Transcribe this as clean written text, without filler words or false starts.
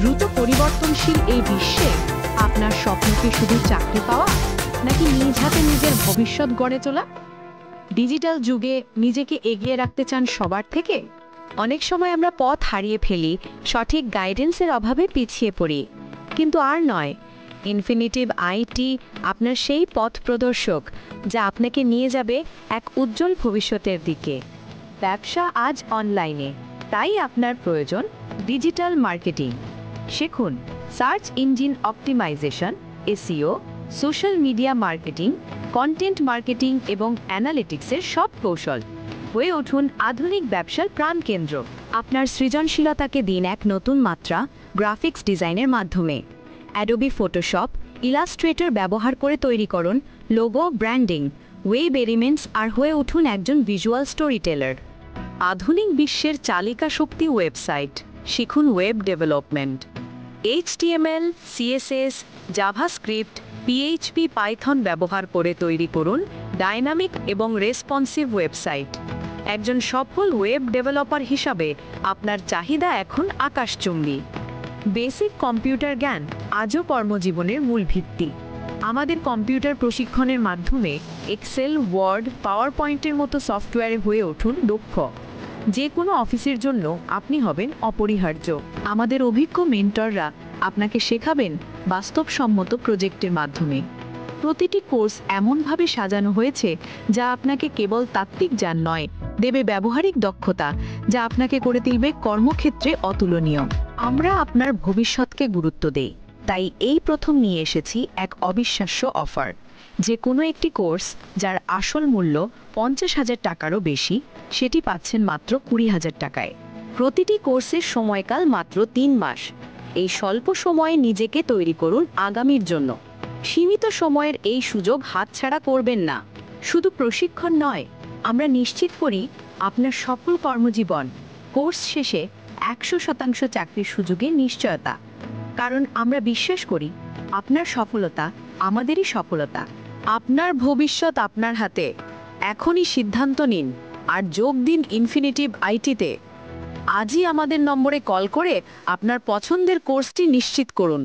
দ্রুত পরিবর্তনশীল এই বিশ্বে আপনার স্বপ্ন কি শুধু চাকরি পাওয়া, নাকি নিজ হাতে নিজের ভবিষ্যৎ গড়ে তোলা? ডিজিটাল যুগে নিজেকে এগিয়ে রাখতে চান সবার থেকে? অনেক সময় আমরা পথ হারিয়ে ফেলি, সঠিক গাইডেন্সের অভাবে পিছিয়ে পড়ি। কিন্তু আর নয়, ইনফিনিটিভ আইটি আপনার সেই পথ প্রদর্শক, যা আপনাকে নিয়ে যাবে এক উজ্জ্বল ভবিষ্যতের দিকে। ব্যবসা আজ অনলাইনে, তাই আপনার প্রয়োজন ডিজিটাল মার্কেটিং। শিখুন search engine optimization, SEO, social media marketing, content marketing এবং অ্যানালিটিক্সের সব কৌশল। হয়ে উঠুন আধুনিক ব্যবসার প্রাণকেন্দ্র। আপনার সৃজনশীলতাকে দিন এক নতুন মাত্রা গ্রাফিক্স ডিজাইনের মাধ্যমে। অ্যাডোবি ফটোশপ, ইলাস্ট্রেটর ব্যবহার করে তৈরি করুন লোগো, ব্র্যান্ডিং, ওয়েব এলিমেন্টস আর হয়ে উঠুন একজন ভিজুয়াল স্টোরি টেলার। আধুনিক বিশ্বের চালিকা শক্তি ওয়েবসাইট। শিখুন web development, HTML, CSS, JavaScript, PHP, Python ব্যবহার করে তৈরি করুন ডাইনামিক এবং রেসপন্সিভ ওয়েবসাইট। একজন সফল ওয়েব ডেভেলপার হিসাবে আপনার চাহিদা এখন আকাশচুম্বী। বেসিক কম্পিউটার জ্ঞান আজও কর্মজীবনের মূল ভিত্তি। আমাদের কম্পিউটার প্রশিক্ষণের মাধ্যমে এক্সেল, ওয়ার্ড, পাওয়ার পয়েন্টের মতো সফটওয়্যারে হয়ে উঠুন দক্ষ। যে কোনো অফিসের জন্য আপনি হবেন অপরিহার্য। আমাদের অভিজ্ঞ মেন্টররা আপনাকে শেখাবেন বাস্তবসম্মত প্রজেক্টের মাধ্যমে। প্রতিটি কোর্স এমনভাবে সাজানো হয়েছে যা আপনাকে কেবল তাত্ত্বিক জ্ঞান নয়, দেবে ব্যবহারিক দক্ষতা, যা আপনাকে করে তুলবে কর্মক্ষেত্রে অতুলনীয়। আমরা আপনার ভবিষ্যৎকে গুরুত্ব দেই, তাই এই প্রথম নিয়ে এসেছি এক অবিশ্বাস্য অফার। যে কোনো একটি কোর্স যার আসল মূল্য 50,000 টাকারও বেশি, সেটি পাচ্ছেন মাত্র 20,000 টাকায়। প্রতিটি কোর্সের সময়কাল মাত্র 3 মাস। এই স্বল্প সময়ে নিজেকে তৈরি করুন আগামীর জন্য। সীমিত সময়ের এই সুযোগ হাতছাড়া করবেন না। শুধু প্রশিক্ষণ নয়, আমরা নিশ্চিত করি আপনার সফল কর্মজীবন। কোর্স শেষে 100% চাকরির সুযোগের নিশ্চয়তা। কারণ আমরা বিশ্বাস করি আপনার সফলতা আমাদেরই সফলতা। আপনার ভবিষ্যৎ আপনার হাতে। এখনই সিদ্ধান্ত নিন আর যোগ দিন ইনফিনিটিভ আইটিতে। আজই আমাদের নম্বরে কল করে আপনার পছন্দের কোর্সটি নিশ্চিত করুন।